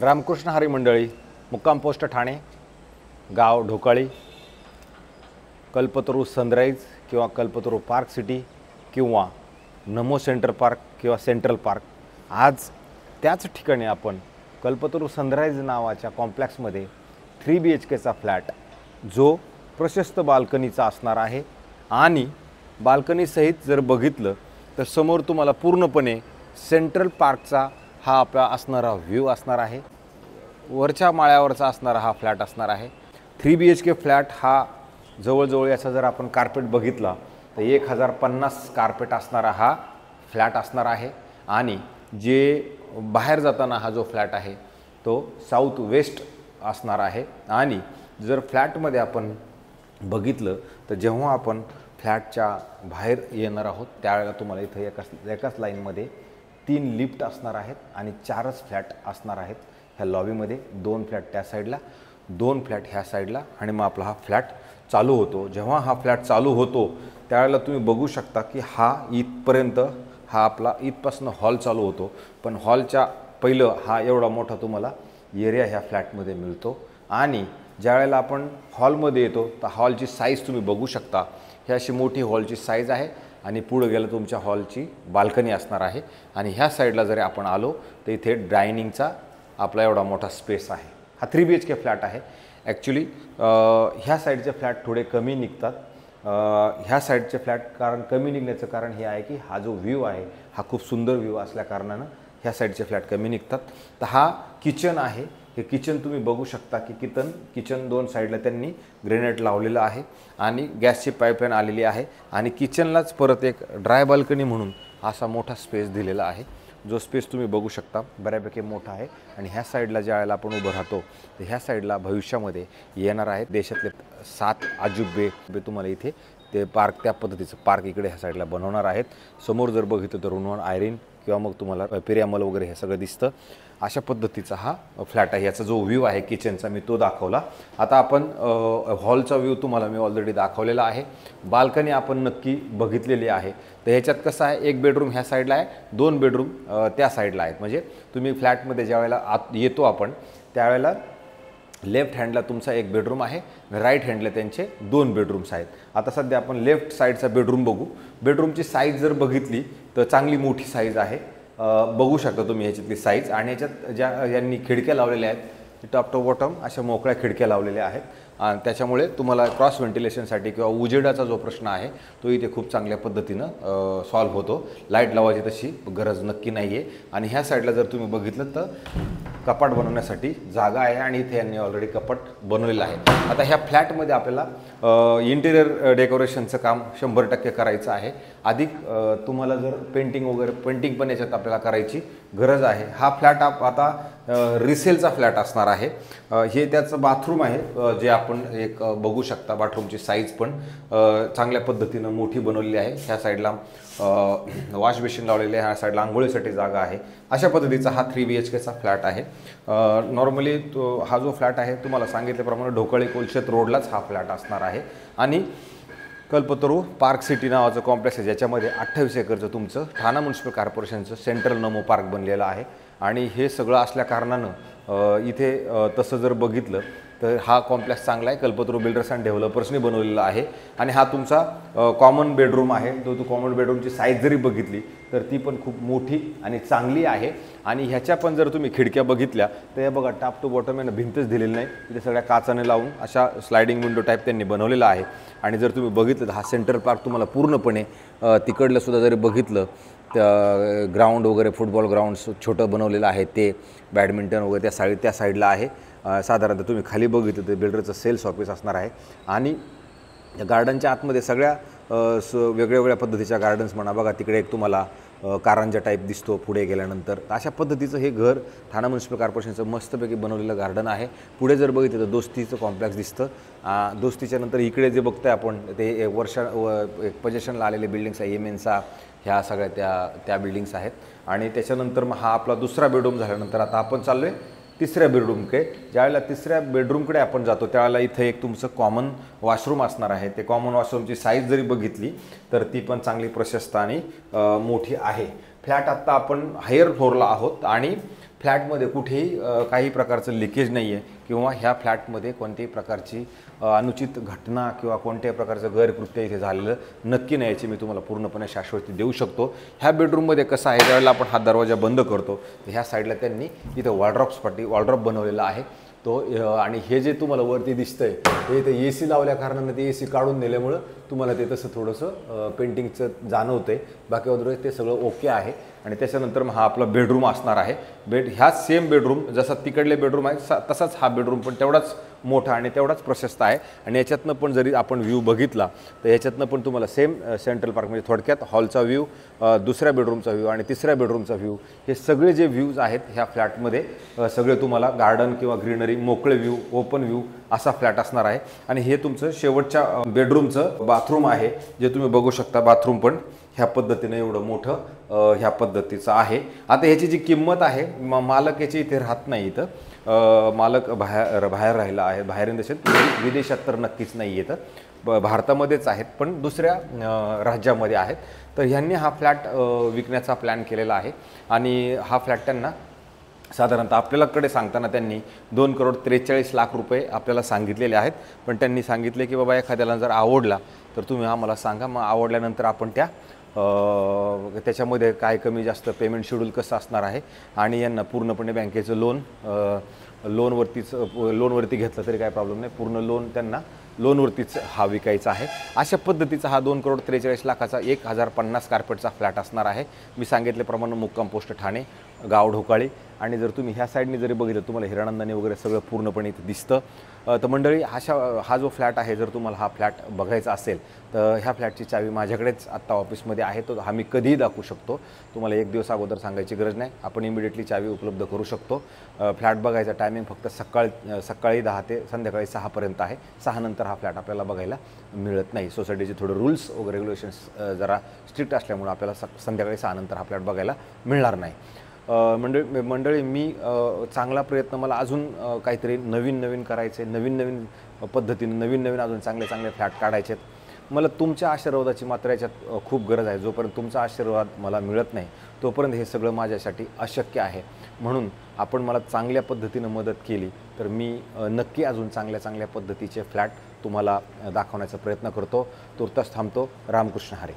रामकृष्ण हरी मंडळी, मुक्काम पोस्ट ठाणे, गाव ढोकाळी, कल्पतरू सनराइज किंवा कल्पतरू पार्क सिटी किंवा नमो सेंटर पार्क किंवा सेंट्रल पार्क, आज त्याच ठिकाणी आपण कल्पतरू सनराइज नावाच्या कॉम्प्लेक्समध्ये 3 BHKचा फ्लॅट जो प्रशस्त बाल्कनीचा असणार आहे आणि बाल्कनीसहित जर बघितलं तर समोर तुम्हाला पूर्णपणे सेंट्रल पार्कचा हा आपला असणारा व्ह्यू असणार आहे। वरच्या माळ्यावरचा असणारा हा फ्लॅट असणार आहे। 3 BHK फ्लॅट हा जवळजवळ याचा जर आपण कार्पेट बघितला तर 1050 कार्पेट असणारा हा फ्लॅट असणार आहे आणि जे बाहेर जाताना हा जो फ्लॅट आहे तो साऊथ वेस्ट असणार आहे। आणि जर फ्लॅटमध्ये आपण बघितलं तर जेव्हा आपण फ्लॅटच्या बाहेर येणार आहोत त्यावेळेला तुम्हाला इथे एकाच लाईनमध्ये 3 लिफ्ट असणार आहेत आणि 4च फ्लॅट असणार आहेत। ह्या लॉबीमध्ये 2 फ्लॅट त्या साईडला, 2 फ्लॅट ह्या साईडला आणि मग आपला हा फ्लॅट चालू होतो। जेव्हा हा फ्लॅट चालू होतो त्यावेळेला तुम्ही बघू शकता की हा इथपर्यंत हा आपला इथपासून हॉल चालू होतो, पण हॉलच्या पहिलं हा एवढा मोठा तुम्हाला एरिया ह्या फ्लॅटमध्ये मिळतो। आणि ज्यावेळेला आपण हॉलमध्ये येतो तर हॉलची साईज तुम्ही बघू शकता, ही अशी मोठी हॉलची साईज आहे आणि पुढे गेलं तुमच्या हॉलची बाल्कनी असणार आहे। आणि ह्या साईडला जरी आपण आलो तर इथे डायनिंगचा आपला एवढा मोठा स्पेस आहे। हा 3 BHK फ्लॅट आहे। ॲक्च्युली ह्या साईडचे फ्लॅट थोडे कमी निघतात। ह्या साईडचे फ्लॅट कारण कमी निघण्याचं कारण हे आहे की हा जो व्ह्यू आहे हा खूप सुंदर व्ह्यू असल्या कारणानं ह्या साईडचे फ्लॅट कमी निघतात। तर हा किचन आहे, हे किचन तुम्ही बघू शकता की किचन 2 साईडला त्यांनी ग्रेनाइट लावलेलं आहे आणि गॅसची पाईपलाईन आलेली आहे आणि किचनलाच परत एक ड्राय बाल्कनी म्हणून असा मोठा स्पेस दिलेला आहे। जो स्पेस तुम्ही बघू शकता बऱ्यापैकी मोठा आहे आणि ह्या साईडला ज्या वेळेला आपण उभं राहतो तर ह्या साईडला भविष्यामध्ये येणार आहेत देशातले 7 अजूबे तुम्हाला इथे ते पार्क, त्या पद्धतीचं पार्क इकडे ह्या साईडला बनवणार आहेत। समोर जर बघितलं तर रुनवान आयरिन किंवा मग तुम्हाला पेरियामल वगैरे हे सगळं दिसतं। अशा पद्धतीचा हा फ्लॅट आहे। याचा जो व्ह्यू आहे किचनचा मी तो दाखवला। आता आपण हॉलचा व्ह्यू तुम्हाला मी ऑलरेडी दाखवलेला आहे। बाल्कनी आपण नक्की बघितलेली आहे। तर ह्याच्यात कसं आहे, 1 बेडरूम ह्या साईडला आहे, 2 बेडरूम त्या साईडला आहेत। म्हणजे तुम्ही फ्लॅटमध्ये ज्यावेळेला आत येतो आपण त्यावेळेला लेफ्ट हँडला तुमचा 1 बेडरूम आहे, राईट हँडला त्यांचे 2 बेडरूम्स आहेत। आता सध्या आपण लेफ्ट साईडचा बेडरूम बघू। बेडरूमची साईज जर बघितली तर चांगली मोठी साईज आहे, बघू शकता तुम्ही ह्याच्यातली साईज। आणि ह्याच्यात ज्या यांनी खिडक्या लावलेल्या आहेत टॉप टू बॉटम अशा मोकळ्या खिडक्या लावलेल्या आहेत आणि त्याच्यामुळे तुम्हाला क्रॉस व्हेंटिलेशनसाठी किंवा उजेडाचा जो प्रश्न आहे तो इथे खूप चांगल्या पद्धतीनं सॉल्व्ह होतो। लाईट लावायची तशी गरज नक्की नाही आहे। आणि ह्या साईडला जर तुम्ही बघितलं तर कपाट बनवण्यासाठी जागा आहे आणि इथे यांनी ऑलरेडी कपाट बनवलेलं आहे। आता ह्या फ्लॅटमध्ये आपल्याला इंटिरियर डेकोरेशनचं काम 100% करायचं आहे। अधिक तुम्हाला जर पेंटिंग पण याच्यात आपल्याला करायची गरज आहे। हा फ्लॅट आता रिसेलचा फ्लॅट असणार आहे। हे त्याचं बाथरूम आहे जे आपण एक बघू शकता। बाथरूमची साईज पण चांगल्या पद्धतीनं मोठी बनवलेली आहे। ह्या साईडला वॉश बेसिन लावलेले आहे, ह्या साईडला आंघोळीसाठी जागा आहे। अशा पद्धतीचा हा 3 BHKचा फ्लॅट आहे। नॉर्मली हा जो फ्लॅट आहे तुम्हाला सांगितल्याप्रमाणे ढोकळे कोलशेत रोडलाच हा फ्लॅट असणार आहे। आणि कल्पतरू पार्क सिटी नावाचं कॉम्प्लेक्स आहे ज्याच्यामध्ये 28 एकरचं तुमचं ठाणा म्युनिसिपल कॉर्पोरेशनचं सेंट्रल नमो पार्क बनलेलं आहे। आणि हे सगळं असल्या कारणानं इथे तसं जर बघितलं तर हा कॉम्प्लेक्स चांगला आहे। कल्पतरू बिल्डर्स अँड डेव्हलपर्सनी बनवलेला आहे आणि हा तुमचा कॉमन बेडरूम आहे। तो कॉमन बेडरूमची साईज जरी बघितली तर ती पण खूप मोठी आणि चांगली आहे। आणि ह्याच्या पण जर तुम्ही खिडक्या बघितल्या तर हे बघा टॉप टू बॉटम यांना भिंतच दिलेली नाही, इथे सगळ्या काचाने लावून अशा स्लायडिंग विंडो टाईप त्यांनी बनवलेला आहे। आणि जर तुम्ही बघितलं तर हा सेंट्रल पार्क तुम्हाला पूर्णपणे तिकडलं सुद्धा जरी बघितलं तर ग्राउंड वगैरे फुटबॉल ग्राउंड्स छोटं बनवलेलं आहे, ते बॅडमिंटन वगैरे त्या साईडला आहे। साधारणतः तुम्ही खाली बघितलं तर बिल्डरचं सेल्स ऑफिस असणार आहे। आणि गार्डनच्या आतमध्ये सगळ्या वेगवेगळ्या पद्धतीच्या गार्डन्स म्हणा, बघा तिकडे एक तुम्हाला कारंजा टाईप दिसतो पुढे गेल्यानंतर। अशा पद्धतीचं हे घर ठाणा म्युनिसिपल कॉर्पोरेशनचं मस्तपैकी बनवलेलं गार्डन आहे। पुढे जर बघितलं तर दोस्तीचं कॉम्प्लेक्स दिसतं। दोस्तीच्या नंतर इकडे जे बघताय आपण ते एक पोझिशनला आलेले बिल्डिंग्स आहे, एमएनसा ह्या सगळ्या त्या बिल्डिंग्स आहेत। आणि त्याच्यानंतर मग हा आपला दुसरा बेडरूम झाल्यानंतर आता आपण चाललो आहे तिसऱ्या बेडरूमकडे। ज्यावेळेला तिसऱ्या बेडरूमकडे आपण जातो त्यावेळेला इथे एक तुमचं कॉमन वॉशरूम असणार आहे। ते कॉमन वॉशरूमची साईज जरी बघितली तर ती पण चांगली प्रशस्त आणि मोठी आहे। फ्लॅट आत्ता आपण हायर फ्लोअरला आहोत आणि फ्लॅटमध्ये कुठेही काही प्रकारचं लिकेज नाही आहे किंवा ह्या फ्लॅटमध्ये कोणत्याही प्रकारची अनुचित घटना किंवा कोणत्याही प्रकारचं गैरकृत्य इथे झालेलं नक्की नाही, याची मी तुम्हाला पूर्णपणे शाश्वती देऊ शकतो. ह्या बेडरूममध्ये कसं आहे, ज्यावेळेला आपण हा दरवाजा बंद करतो ह्या साईडला त्यांनी इथं वॉर्डरोब बनवलेला आहे तो. आणि हे जे तुम्हाला वरती दिसतंय हे इथे AC लावल्या कारणाने ते AC काढून नेल्यामुळं तुम्हाला ते तसं थोडंसं पेंटिंगचं जाणवतंय. बाकी अदरवाईज ते सगळं ओके आहे. आणि त्याच्यानंतर मग हा आपला बेडरूम असणार आहे. ह्या सेम बेडरूम जसा तिकडले बेडरूम आहे तसाच हा बेडरूम पण तेवढाच मोठा आणि तेवढाच प्रशस्त आहे. आणि याच्यातनं पण जरी आपण व्ह्यू बघितला तर याच्यातनं पण तुम्हाला सेम सेंट्रल पार्क म्हणजे थोडक्यात हॉलचा व्ह्यू, दुसऱ्या बेडरूमचा व्ह्यू आणि तिसऱ्या बेडरूमचा व्ह्यू, हे सगळे जे व्ह्यूज आहेत ह्या फ्लॅटमध्ये सगळे तुम्हाला गार्डन किंवा ग्रीनरी, मोकळे व्ह्यू, ओपन व्ह्यू असा फ्लॅट असणार आहे. आणि हे तुमचं शेवटच्या बेडरूमचं बाथरूम आहे जे तुम्ही बघू शकता. बाथरूम पण ह्या पद्धतीने एवढं मोठं ह्या पद्धतीचं आहे. आता ह्याची जी किंमत आहे, मालक याची इथे राहत नाही, इथं मालक बाहेर राहिला आहे, बाहेरील देशात, विदेशात तर नक्कीच नाही येतं, भारतामध्येच आहेत पण दुसऱ्या राज्यामध्ये आहेत. तर ह्यांनी हा फ्लॅट विकण्याचा प्लॅन केलेला आहे. आणि हा फ्लॅट त्यांना साधारणतः आपल्याकडे सांगताना त्यांनी 2,43,00,000 रुपये आपल्याला सांगितलेले आहेत. पण त्यांनी सांगितले की बाबा एखाद्याला जर आवडला तर तुम्ही आम्हाला सांगा, मग आवडल्यानंतर आपण त्याच्यामध्ये काय कमी जास्त पेमेंट शेड्यूल कसं असणार आहे. आणि यांना पूर्णपणे बँकेचं लोनवरती घेतलं तरी काय प्रॉब्लेम नाही, पूर्ण लोन त्यांना लोनवरतीच हा विकायचा आहे. अशा पद्धतीचा हा 2,43,00,000चा 1,050 स्क्वेअर फ्लॅट असणार आहे. मी सांगितल्याप्रमाणे मुक्काम पोस्ट ठाणे, गाव ढोकाळी. आणि जर तुम्ही ह्या साईडने जरी बघितलं तुम्हाला हिरानंदाने वगैरे सगळं पूर्णपणे इथे दिसतं. तर मंडळी, हा जो फ्लॅट आहे, जर तुम्हाला हा फ्लॅट बघायचा असेल तर ह्या फ्लॅटची चावी माझ्याकडेच आत्ता ऑफिसमध्ये आहे. तो हा मी कधीही दाखवू शकतो, तुम्हाला एक दिवस अगोदर सांगायची गरज नाही. आपण इमिडिएटली चावी उपलब्ध करू शकतो. फ्लॅट बघायचा टायमिंग फक्त सकाळी 10 ते संध्याकाळी 6पर्यंत आहे. 6 नंतर हा फ्लॅट आपल्याला बघायला मिळत नाही. सोसायटीचे थोडे रूल्स वगैरे रेग्युलेशन्स जरा स्ट्रिक्ट असल्यामुळे आपल्याला संध्याकाळी 6 नंतर हा फ्लॅट बघायला मिळणार नाही. मंडळी, मी चांगला प्रयत्न, मला अजून काहीतरी नवीन करायचे, नवीन पद्धतीने नवीन अजून चांगले फ्लॅट काढायचे आहेत. मला तुमच्या आशीर्वादाची मात्र याच्यात खूप गरज आहे. जोपर्यंत तुमचा आशीर्वाद मला मिळत नाही तोपर्यंत हे सगळं माझ्यासाठी अशक्य आहे. म्हणून आपण मला चांगल्या पद्धतीनं मदत केली तर मी नक्की अजून चांगल्या पद्धतीचे फ्लॅट तुम्हाला दाखवण्याचा प्रयत्न करतो. तुर्तास थांबतो. रामकृष्ण हरी.